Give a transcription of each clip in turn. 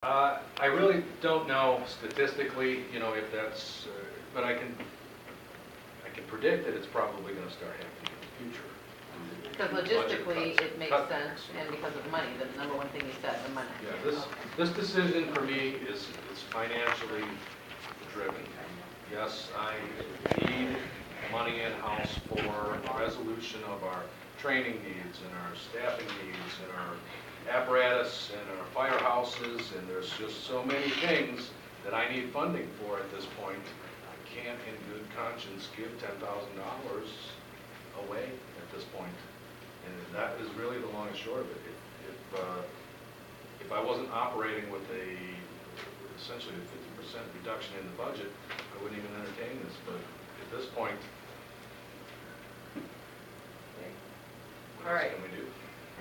I really don't know statistically, if that's, but I can predict that it's probably going to start happening in the future. Because logistically, it makes sense, and because of the money, the number one thing you said, the money. Yeah, this decision for me is financially driven. Yes, I need money in-house for resolution of our training needs and our staffing needs and our apparatus and our firehouses, and there's just so many things that I need funding for at this point. I can't in good conscience give $10,000 away at this point. And that is really the long and short of it. If I wasn't operating with essentially a 50% reduction in the budget, I wouldn't even entertain this. But at this point, what else can we do?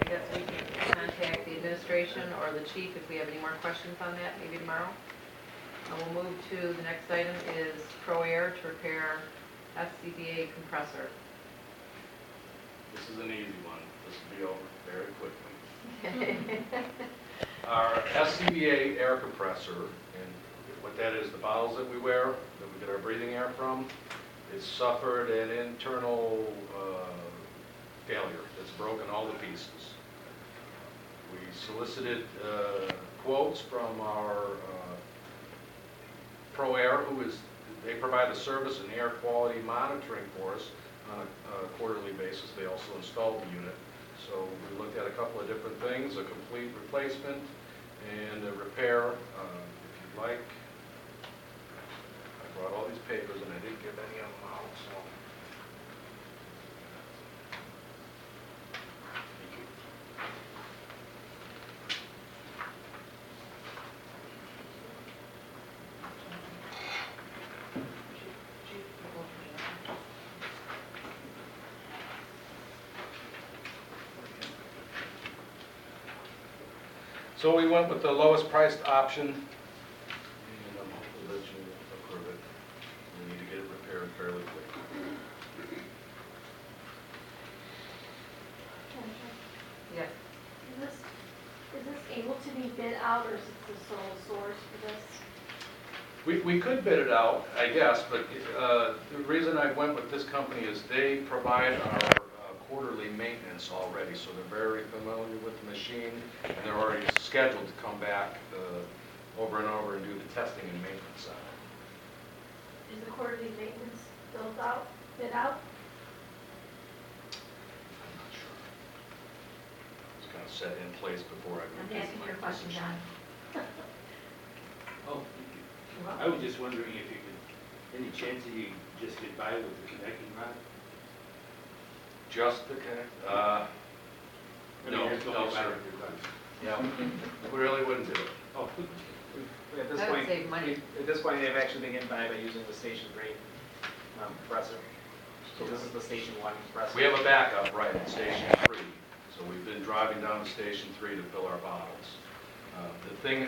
I guess we can contact the administration or the chief if we have any more questions on that, maybe tomorrow. And we'll move to the next item is Pro Air to repair SCBA compressor. This is an easy one. This will be over very quickly. Our SCBA air compressor, and what that is, the bottles that we wear, that we get our breathing air from, it's suffered an internal failure. It's broken all to pieces. We solicited quotes from our Pro Air, they provide the service and air quality monitoring for us on a quarterly basis. They also installed the unit. So we looked at a couple of different things, a complete replacement and a repair. If you'd like, I brought all these papers and I didn't give any of them out, so. Thank you. So we went with the lowest priced option, and I'm hopeful that you approve it. We need to get it repaired fairly quickly. Yes. Is this able to be bid out, or is it the sole source for this? We could bid it out, I guess, but the reason I went with this company is they provide our quarterly maintenance already, so they're very familiar with the machine, and they're already scheduled to come back over and over and do the testing and maintenance on it. Is the quarterly maintenance bid out? I'm not sure. It's kind of set in place before I. I'm asking your question, John. Oh, I was just wondering if you could, any chance that you just get by with the connecting rod? Just the connect? No, sir. Yeah, we really wouldn't do it. Oh, At this That would point, save money. At this point, they've actually been getting by using the Station 3 compressor. So this is the Station 1 compressor. We have a backup right at Station 3, so we've been driving down to Station 3 to fill our bottles. The thing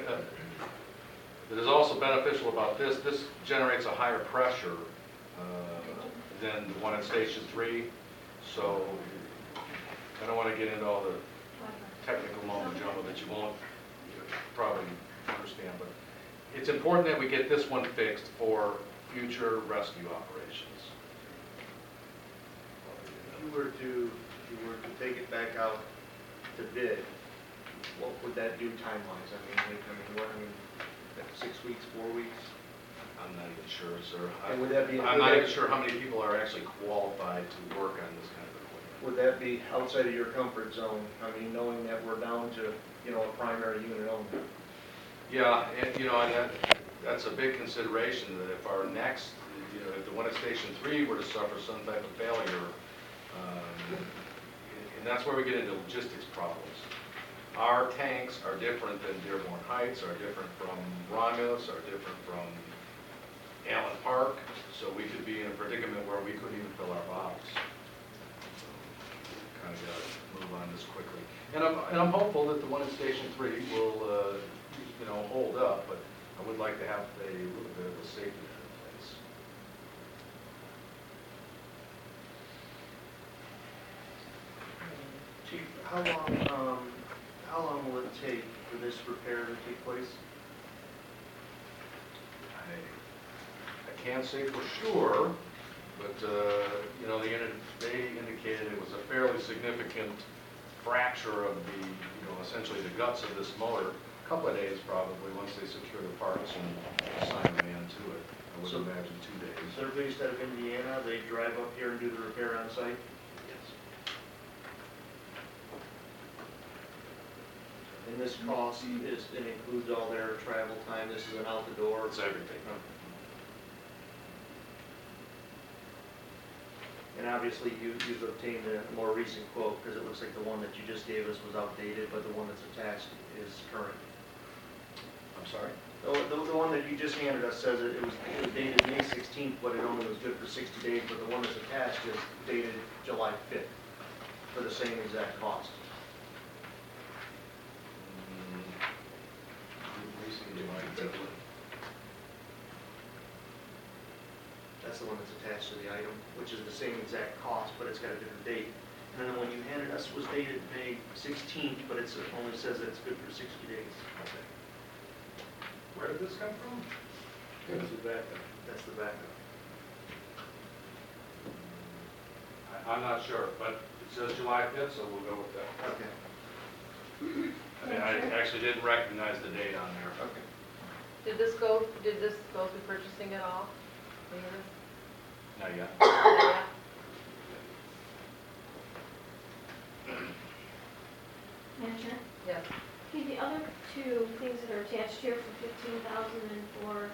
that is also beneficial about this generates a higher pressure than the one at Station 3, so I don't want to get into all the technical mumbo jumbo that you won't probably understand, but it's important that we get this one fixed for future rescue operations. If you were to take it back out to bid, what would that do time-wise? What, 6 weeks, 4 weeks? I'm not even sure, sir. And would that be? I'm not even sure how many people are actually qualified to work on this kind of equipment. Would that be outside of your comfort zone? Knowing that we're down to, a primary unit only. Yeah, and that's a big consideration, that if our next, if the one at Station 3 were to suffer some type of failure, and that's where we get into logistics problems. Our tanks are different than Dearborn Heights, are different from Romulus, are different from Allen Park, so we could be in a predicament where we couldn't even fill our bottles. So, kind of got to move on this quickly. And I'm hopeful that the one at Station 3 will, hold up, but I would like to have a little bit of a safety net in place. Chief, how long will it take for this repair to take place? can't say for sure, but, you know, they indicated it was a fairly significant fracture of the, you know, essentially the guts of this motor. A couple of days probably, once they secure the parts and assign a man to it. I would So- imagine 2 days. So everybody instead of Indiana, they drive up here and do the repair on site? Yes. And this cost is, it includes all their travel time, this is an out the door? It's everything. And obviously, you've obtained a more recent quote, because it looks like the one that you just gave us was outdated, but the one that's attached is current. I'm sorry? The one that you just handed us says it was dated May 16th, but it only was good for 60 days, but the one that's attached is dated July 5th, for the same exact cost. That's the one that's attached to the item, which is the same exact cost, but it's got a different date. And then the one you handed us was dated May 16th, but it only says that it's good for 60 days. Okay. Where did this come from? That's the backup. That's the backup. I'm not sure, but it says July 5th, so we'll go with that. Okay. I mean, I actually didn't recognize the date on there. Okay. Did this go through purchasing at all? Any of this? Not yet. Not yet? Manager? Yes. Okay, the other two things that are attached here for 15,000 and for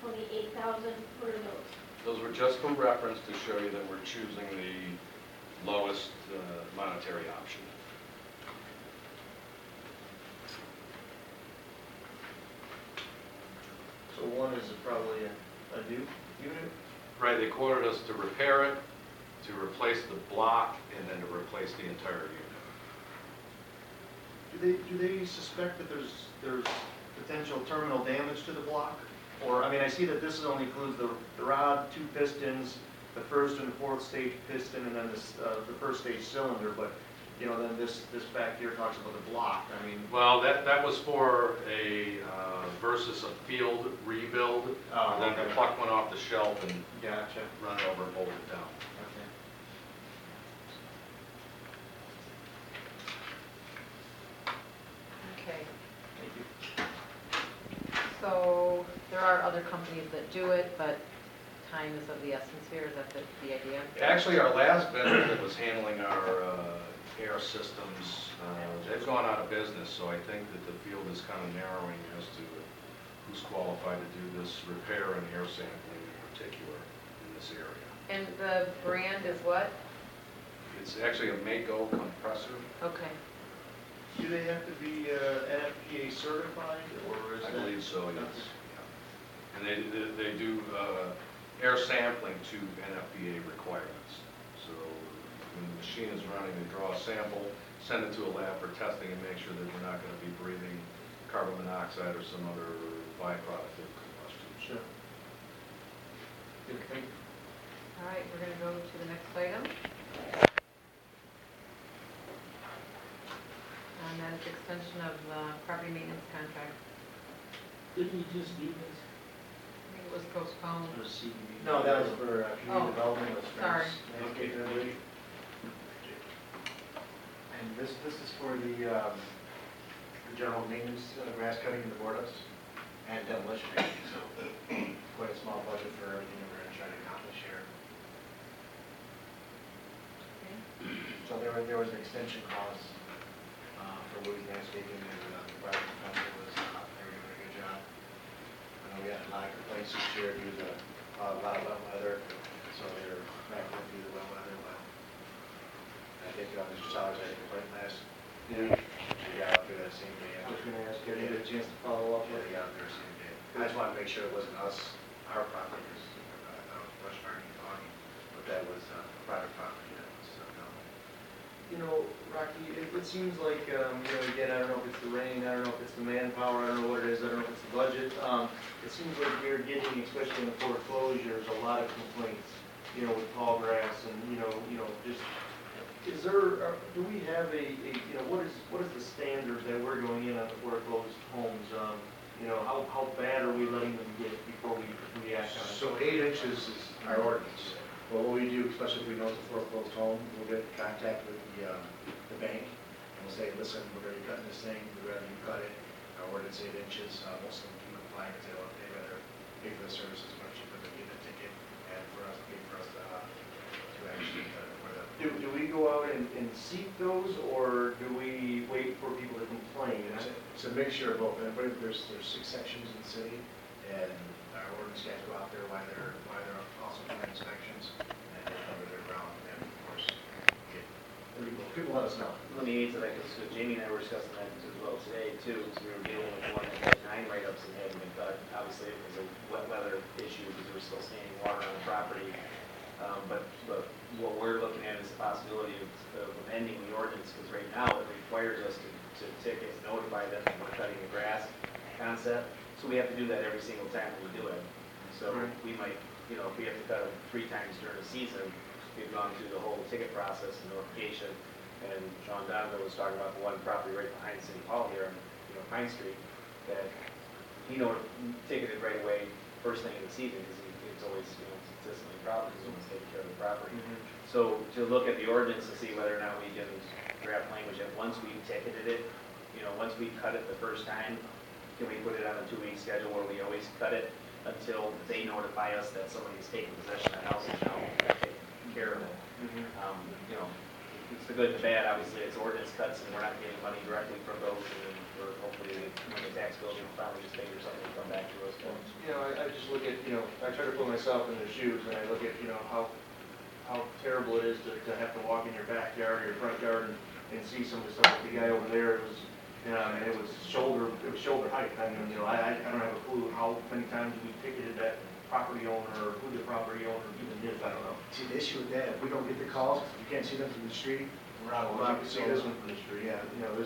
28,000, what are those? Those were just for reference to show you that we're choosing the lowest monetary option. So one is probably a new unit? Right, they quoted us to repair it, to replace the block, and then to replace the entire unit. Do they suspect that there's potential terminal damage to the block? Or, I mean, I see that this only includes the rod, 2 pistons, the first and fourth stage piston, and then the first stage cylinder, but, you know, then this back here talks about the block, I mean. Well, that was for a versus a field rebuild. Oh, Then okay. they plucked one off the shelf and Gotcha. run it over and bolt it down. Okay. Okay. Thank you. So there are other companies that do it, but time is of the essence here. Is that the idea? Actually, our last vendor that was handling our air systems, they've gone out of business, so I think that the field is kind of narrowing as to who's qualified to do this repair and air sampling in particular in this area. And the brand is what? It's actually a Mako compressor. Okay. Do they have to be NFPA certified, or is I that? believe so, yes. Yeah. And they do air sampling to NFPA requirements. So when the machine is running, they draw a sample, send it to a lab for testing and make sure that we're not going to be breathing carbon monoxide or some other byproduct of combustion. Sure. Good, thank you. All right, we're going to go to the next item. And that is extension of the property maintenance contract. Didn't you just do this? I think it was postponed. On the CBA. No, that was for Oh, community development with sorry. strengths. Landscape innovation. And this is for the general maintenance, grass cutting in the borders and demolition. So quite a small budget for everything that we're going to try to accomplish here. Okay. So there was an extension clause for Louie landscaping, and the fire company was, they were doing a good job. I know we had a lot of complaints this year due to a lot of wet weather, so they're back with due to wet weather, but I think Mr. Towers had a complaint last year. They got out there that same day. I was going to ask, did you get a chance to follow up Yeah, with they got out there the same day. I just wanted to make sure it wasn't us, our property, because that was brush burning and logging, but that was private property that was done. You know, Rocky, it seems like, you know, again, I don't know if it's the rain, I don't know if it's the manpower, I don't know what it is, I don't know if it's the budget. It seems like you're getting, especially in the foreclosures, a lot of complaints, you know, with tall grass and, you know, just, is there, do we have you know, what is the standard that we're going in on the foreclosed homes? You know, how bad are we letting them get before we act on it? So 8 inches is our ordinance. Well, what we do, especially if we know it's a foreclosed home, we'll get in contact with the bank, and we'll say, listen, we're gonna be cutting this thing, we'd rather you cut it. Our ordinance 8 inches, most of them do comply, because they'd rather pay for the service as much cheaper than getting a ticket, and for us, pay for us to actually cut it for them. Do we go out and seek those, or do we wait for people to complain? It's a mixture of both. There's 6 sections in the city, and our ordinance guys go out there while they're also doing inspections, and they cover their ground, and of course, people let us know. Let me answer that, because Jamie and I were discussing that as well today too, because we were dealing with one that had 9 write-ups and hadn't been cut. Obviously, it was a wet weather issue because there was still standing water on the property. But what we're looking at is the possibility of amending the ordinance, because right now it requires us to ticket, notify them that we're cutting the grass concept. So we have to do that every single time we do it. So we might, you know, if we have to cut them 3 times during the season, we've gone through the whole ticket process and notification. And Sean Donovan was talking about the one property right behind City Hall here, on Pine Street, that he ticketed right away first thing in the season, because it's always, consistently a problem, because someone's taking care of the property. So to look at the ordinance to see whether or not we can draft language that once we've ticketed it, once we cut it the first time, can we put it on a 2-week schedule where we always cut it until they notify us that somebody's taking possession of the house and now taking care of it? It's the good and the bad. Obviously, it's ordinance cuts, and we're not getting money directly from those, and we're hopefully, when the tax bills are finally just paid or something, come back to us. I just look at, I try to put myself in their shoes, and I look at, how terrible it is to have to walk in your backyard or your front yard and see some of the stuff. Like the guy over there, it was shoulder height. I don't have a clue how many times we ticketed that property owner, or who the property owner even is, I don't know. See, the issue with that, if we don't get the calls, you can't see them from the street, we're out of Well, I luck. could see this one from the street, yeah, it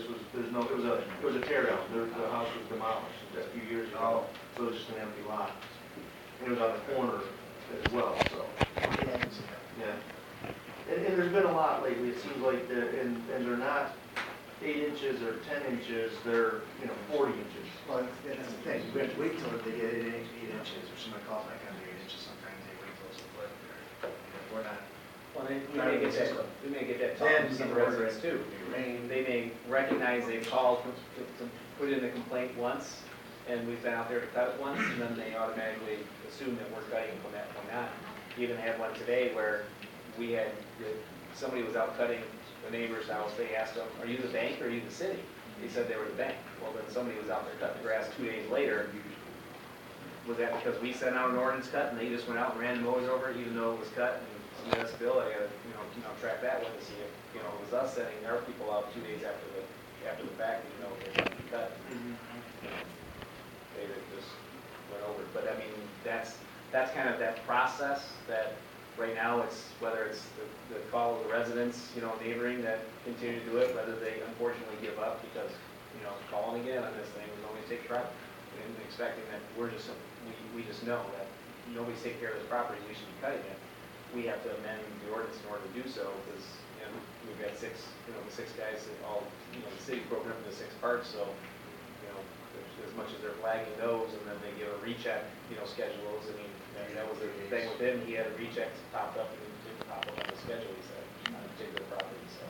was a tear down, the house was demolished a few years ago, so it was just an empty lot. And it was on the corner as well, so, yeah. And there's been a lot lately, it seems like, and they're not 8 inches or 10 inches, they're, 40 inches. Well, that's the thing, we have to wait till they get 8 inches, or somebody calls back on the 8 inches, sometimes they wait till it's a foot. We're not. Well, we may get that talk from some residents too. They may recognize they've called to put in the complaint once, and we've been out there to cut it once, and then they automatically assume that we're cutting from that point on. We even had one today where somebody was out cutting the neighbor's house. They asked them, "Are you the bank or are you the city?" They said they were the bank. Well, then somebody was out there cutting the grass 2 days later. Was that because we sent out an ordinance cut and they just went out and ran the mowers over it even though it was cut? And see, that's Bill, I gotta, track that one to see if, it was us sending our people out 2 days after the fact, it was cut. They just went over it. But I mean, that's kind of that process that right now it's, whether it's the call of the residents, neighboring that continue to do it, whether they unfortunately give up because, calling again on this thing is only take forever. And expecting that we just know that nobody's taking care of this property, we should be cutting it. We have to amend the ordinance in order to do so, because, we've got 6, the 6 guys that all, the city broke up into 6 parts, so, as much as they're flagging those, and then they give a recheck, schedules, I mean, that was the thing with him, he had a recheck popped up, and it didn't pop up on the schedule, he said, on a particular property, so.